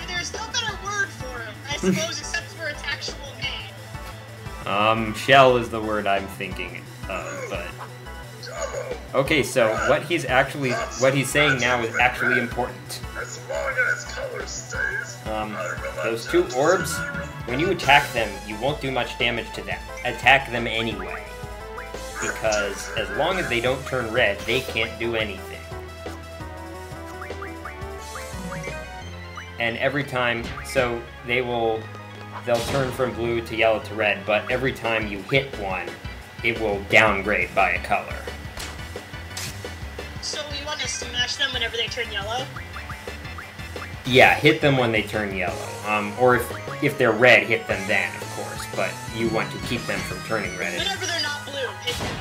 There's no better word for him, I suppose, except for its actual name. Shell is the word I'm thinking of, but... Okay, so what he's saying now is actually important. As long as color stays, those two orbs, when you attack them, you won't do much damage to them. Attack them anyway. Because as long as they don't turn red, they can't do anything. And every time, so they'll turn from blue to yellow to red, but every time you hit one, it will downgrade by a color. So we want to smash them whenever they turn yellow? Yeah, hit them when they turn yellow. Or if they're red, hit them then, of course. But you want to keep them from turning red. Whenever they're not blue, hit them.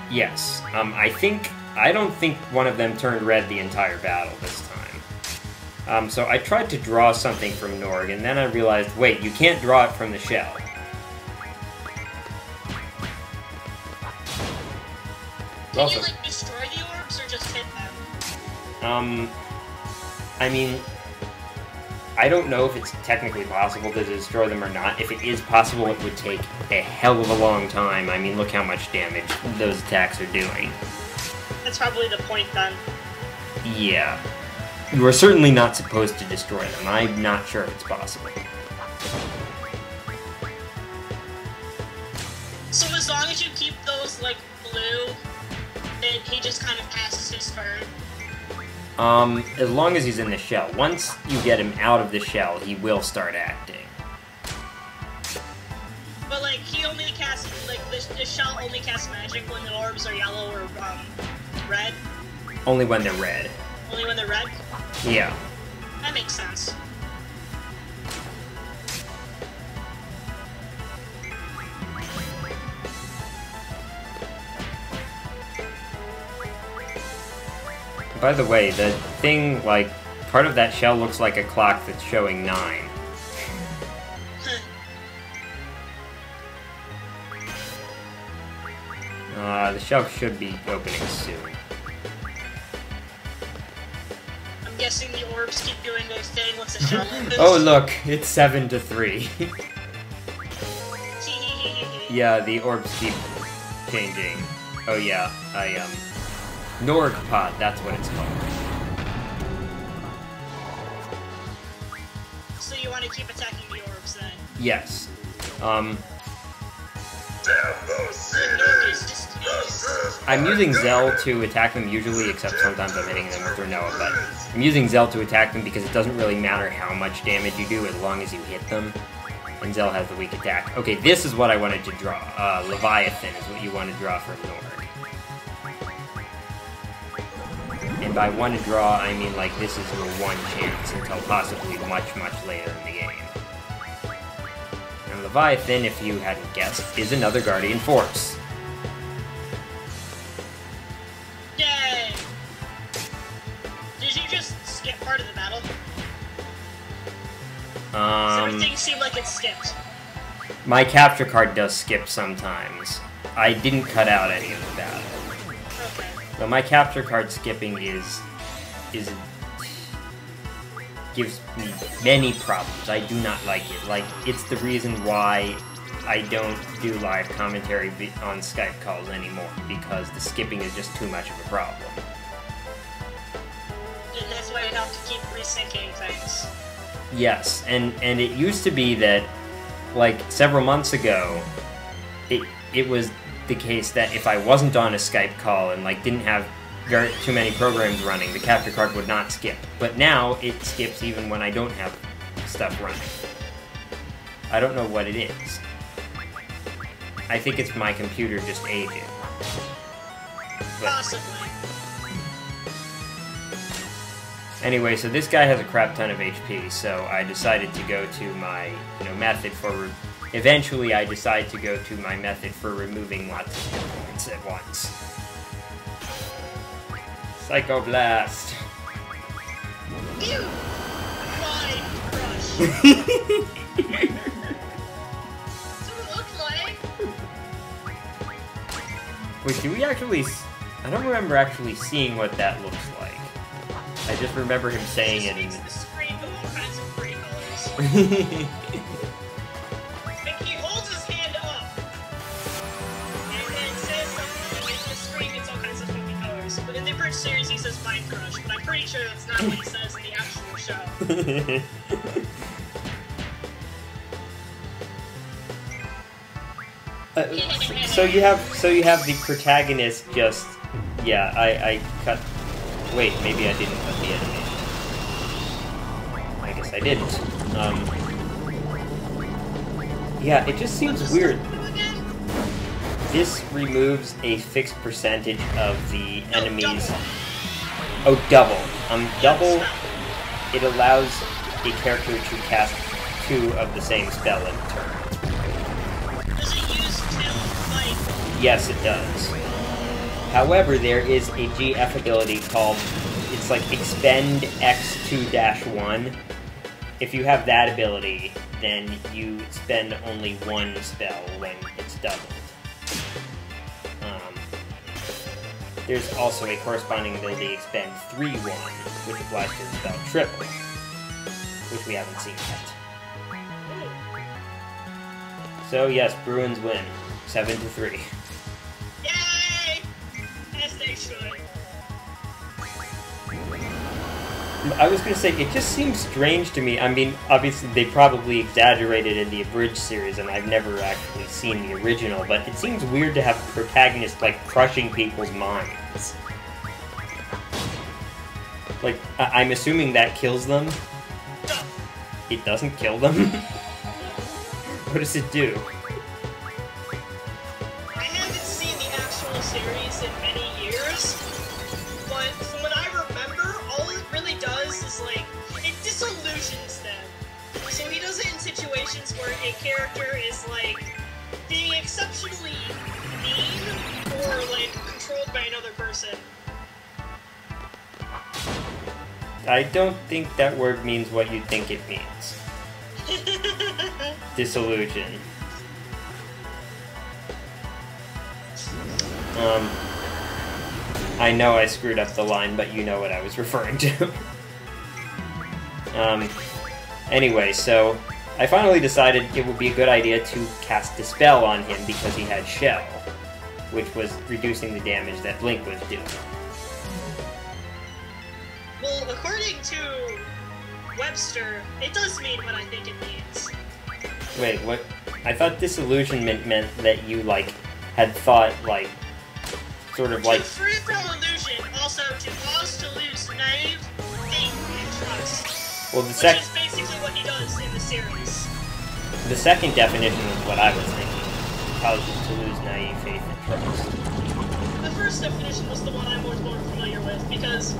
Yes. I don't think one of them turned red the entire battle this time. So I tried to draw something from NORG, and then I realized, wait, you can't draw it from the shell. Can you, like, destroy the orbs, or just hit them? I mean, I don't know if it's technically possible to destroy them or not. If it is possible, it would take a hell of a long time. I mean, look how much damage those attacks are doing. That's probably the point, then. Yeah. You are certainly not supposed to destroy them. I'm not sure if it's possible. So as long as you keep those, like, blue, then he just kind of passes his turn? As long as he's in the shell. Once you get him out of the shell, he will start acting. But, like, he only casts, like, the shell only casts magic when the orbs are yellow or, red? Only when they're red. Only when they're red? Yeah. That makes sense. By the way, the thing, like, part of that shell looks like a clock that's showing 9. The shell should be opening soon. I'm guessing the orbs keep doing their thing once the shell opens. Oh look, it's 7 to 3. Yeah, the orbs keep changing. Oh yeah, NORG pod, that's what it's called. So you want to keep attacking the orbs then? Yes. I'm using Zell to attack them usually, except sometimes I'm hitting them with Rinoa, but I'm using Zell to attack them because it doesn't really matter how much damage you do as long as you hit them. And Zell has the weak attack. Okay, this is what I wanted to draw. Leviathan is what you want to draw from NORG. And by want to draw, I mean, like, this is your one chance until possibly much, much later in the game. And Leviathan, if you hadn't guessed, is another Guardian Force. Yay! Did you just skip part of the battle? So everything seemed like it skipped. My capture card does skip sometimes. I didn't cut out any of the battle. Okay. But my capture card skipping gives me many problems. I do not like it. Like, it's the reason why I don't do live commentary on Skype calls anymore, because the skipping is just too much of a problem. And that's why I have to keep resyncing things. Yes, and it used to be that, like, several months ago, it was the case that if I wasn't on a Skype call and, like, didn't have too many programs running, the capture card would not skip. But now, it skips even when I don't have stuff running. I don't know what it is. I think it's my computer just aging. But Possibly. anyway, so this guy has a crap ton of HP, so I decided to go to my, method for... Eventually, I decided to go to my method for removing lots of hit points at once. Psycho Blast! Ew! Why crush? That's what it looks like! Wait, do we actually... I don't remember actually seeing what that looks like. I just remember him saying it. Makes the screen of all kinds of pretty colors. Like, he holds his hand up and then says something, and then the screen gets all kinds of funky colors. But in the Bridge series, he says Mind Crush, but I'm pretty sure that's not what he says in the actual show. So you have the protagonist just, yeah, I cut, wait, maybe I didn't cut the animation. I guess I didn't. Yeah, it just seems weird. This removes a fixed percentage of the enemies. Oh, double. Double, it allows a character to cast 2 of the same spell in turn. Yes, it does. However, there is a GF ability called, it's like Expend X2-1. If you have that ability, then you spend only 1 spell when it's doubled. There's also a corresponding ability, Expend 3-1, which applies to the spell triple, which we haven't seen yet. So yes, Bruins win, 7-3. Yay! As they should. I was going to say, it just seems strange to me. I mean, obviously they probably exaggerated in the abridged series, and I've never actually seen the original, but it seems weird to have the protagonist, like, crushing people's minds. Like, I'm assuming that kills them? It doesn't kill them? What does it do? I haven't seen the actual series in many years, but from what I remember, all it really does is, like, it disillusions them. So he does it in situations where a character is, like, being exceptionally mean or, like, controlled by another person. I don't think that word means what you think it means. Disillusion. I know I screwed up the line, but you know what I was referring to. Anyway, so I finally decided it would be a good idea to cast Dispel on him because he had Shell, which was reducing the damage that Blinkk was doing. Well, according to Webster, it does mean what I think it means. Wait, what? I thought disillusionment meant that you, like, had thought, like, sort of like... To free from illusion, also to cause to lose naive, faith, and trust. Well, the which is basically what he does in the series. The second definition was what I was thinking. Causes to lose naive faith and trust. The first definition was the one I'm more familiar with, because,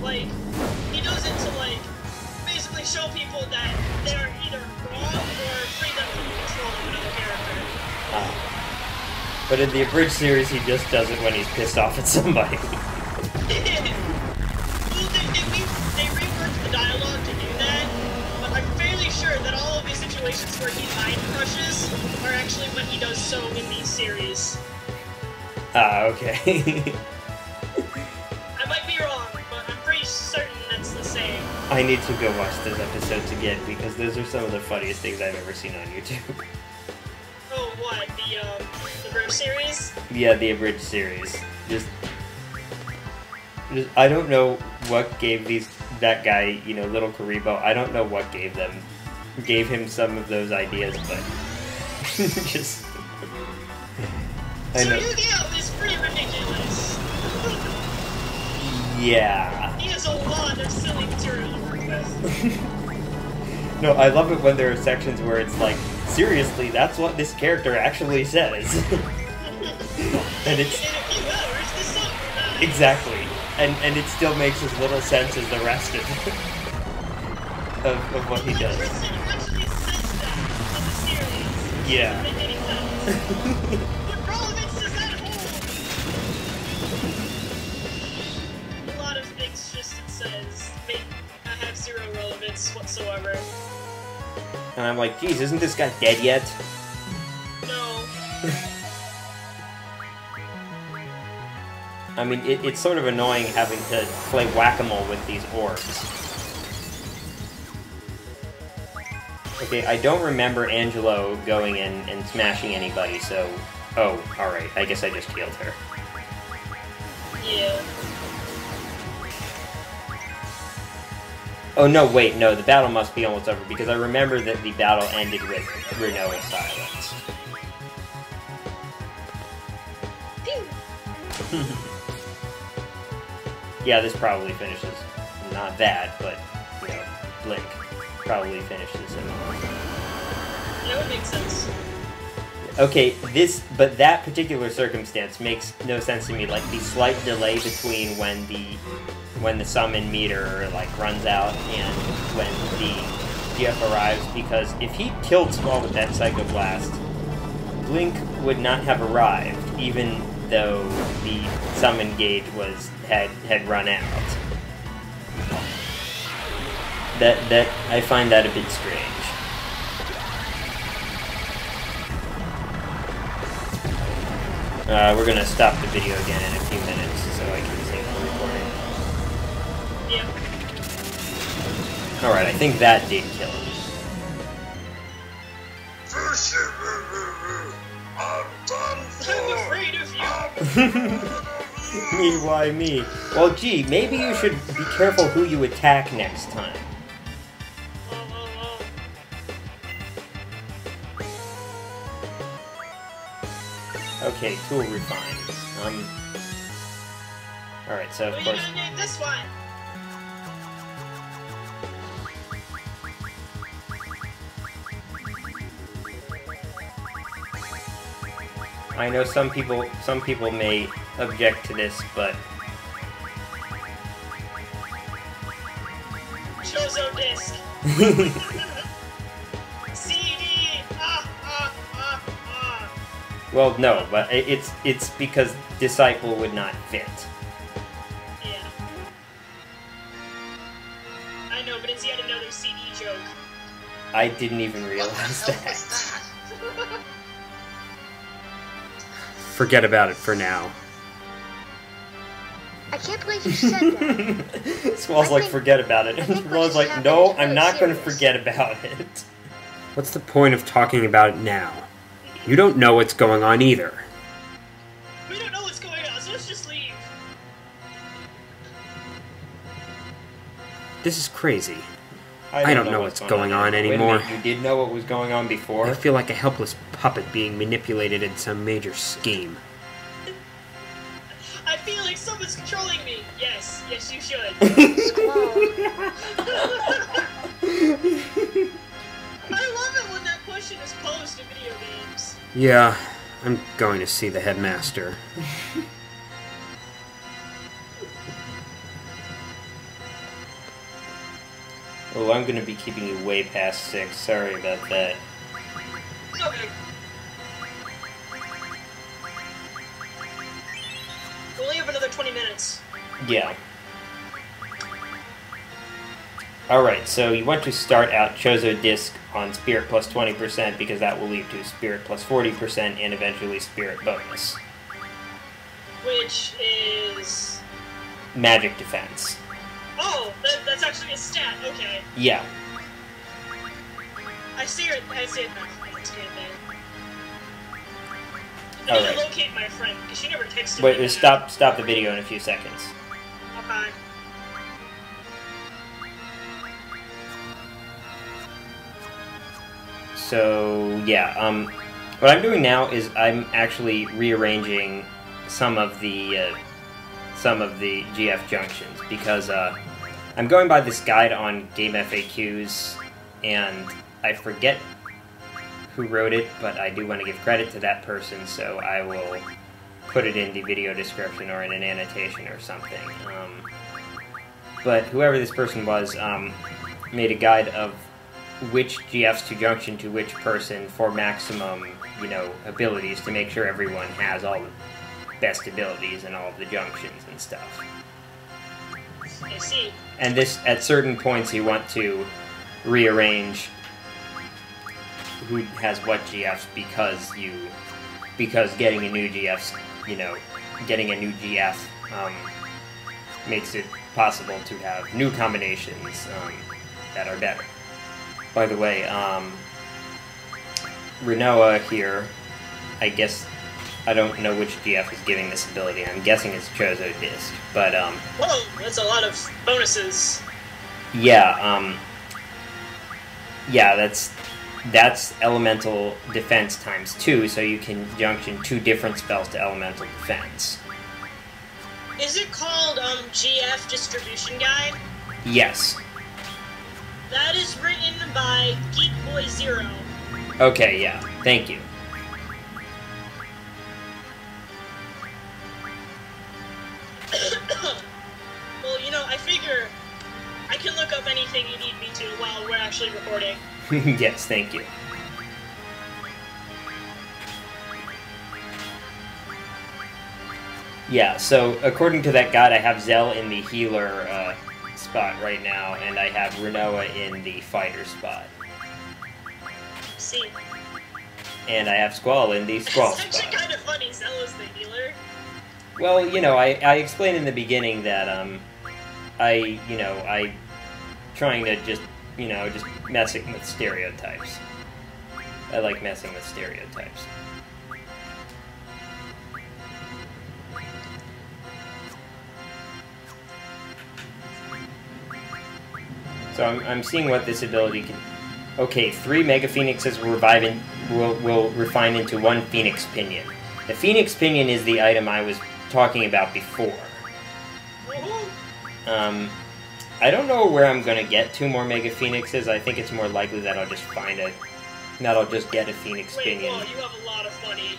like, he does it to, like, basically show people that they're either wrong or free them from the control of another character. But in the abridged series, he just does it when he's pissed off at somebody. Well, they reworked the dialogue to do that, but I'm fairly sure that all of these situations where he mind crushes are actually when he does so in these series. Okay. I might be wrong, but I'm pretty certain that's the same. I need to go watch those episodes again, because those are some of the funniest things I've ever seen on YouTube. Oh, what? The Rave series? Yeah, the abridged series. Just I don't know what gave that guy, you know, Little Karibo, I don't know what gave him some of those ideas, but just... I know. So Yu-Gi-Oh! is pretty ridiculous. Yeah. He has a lot of silly material to work with. No, I love it when there are sections where it's like, seriously, that's what this character actually says. And it's... In a few hours, this song will die. Exactly. And it still makes as little sense as the rest of of what he The does. person who actually says that in the series Yeah. doesn't make any sense. What relevance does that hold? A lot of things just it says have zero relevance whatsoever. And I'm like, geez, isn't this guy dead yet? No. I mean, it's sort of annoying having to play whack-a-mole with these orbs. Okay, I don't remember Angelo going in and smashing anybody, so... Oh, alright, I guess I just healed her. Yeah. Oh, no, wait, no, the battle must be almost over, because I remember that the battle ended with Rinoa silence. Yeah, this probably finishes. Not that, but, you know, Blinkk probably finishes him. That would make sense. Okay, but that particular circumstance makes no sense to me. Like, the slight delay between when the summon meter, like, runs out and when the GF arrives, because if he killed Squall with that Psycho Blast, Blinkk would not have arrived, even though the summon gauge had run out. That I find that a bit strange. We're gonna stop the video again in a few minutes so I can save the recording. Yeah. Alright, I think that did kill him. I'm done for. I'm afraid of you. Me, why me? Well, gee, maybe you should be careful who you attack next time. Okay, tool refined. Alright, so of Well, course... you're gonna need this one. I know some people may object to this, but... ChozoDisc. CD! Well, no, but it's because Disciple would not fit. Yeah. I know, but it's yet another CD joke. I didn't even realize What the hell that. was that? Forget about it for now. I can't believe you said that. Squall's like, forget about it. And Roll's like, no, I'm not going to forget about it. What's the point of talking about it now? You don't know what's going on either. We don't know what's going on, so let's just leave. This is crazy. I don't know what's going on Wait a anymore. minute, you did know what was going on before? I feel like a helpless puppet being manipulated in some major scheme. I feel like someone's controlling me. Yes, yes, you should. Squall. I love it when that question is posed in video games. Yeah, I'm going to see the headmaster. Oh, I'm going to be keeping you way past 6. Sorry about that. Okay. We only have another 20 minutes. Yeah. Alright, so you want to start out ChozoDisc on Spirit plus 20% because that will lead to Spirit plus 40% and eventually Spirit bonus. Which is... Magic defense. Oh, that's actually a stat, okay. Yeah. I see it now. It's good then. I need Alright. to locate my friend, because she never texted me. Wait, back. stop the video in a few seconds. Okay. So, yeah, what I'm doing now is I'm actually rearranging some of the GF junctions, because, I'm going by this guide on game FAQs, and I forget who wrote it, but I do want to give credit to that person, so I will put it in the video description or in an annotation or something. But whoever this person was, made a guide of which GFs to junction to which person for maximum, you know, abilities to make sure everyone has all the best abilities and all of the junctions and stuff. I see. And this, at certain points, you want to rearrange who has what GFs because getting a new GF, you know, getting a new GF makes it possible to have new combinations that are better. By the way, Rinoa here, I guess, I don't know which GF is giving this ability. I'm guessing it's ChozoDisc, but Whoa, that's a lot of bonuses. yeah, yeah, that's elemental defense times 2, so you can junction 2 different spells to elemental defense. Is it called GF Distribution Guide? Yes. That is written by Geek Boy Zero. Okay, yeah. Thank you. Well, you know, I figure I can look up anything you need me to while we're actually recording. Yes, thank you. Yeah, so according to that guide, I have Zell in the healer spot right now, and I have Rinoa in the fighter spot. See. And I have Squall in the Squall It's spot. actually kind of funny, Zell is the healer. Well, you know, I explained in the beginning that, I trying to just messing with stereotypes. I like messing with stereotypes. So I'm seeing what this ability can... Okay, 3 Mega Phoenixes will refine into 1 Phoenix Pinion. The Phoenix Pinion is the item I was talking about before. I don't know where I'm gonna get 2 more Mega Phoenixes. I think it's more likely that I'll just get a Phoenix Wait, Pinion. whoa, you have a lot of money.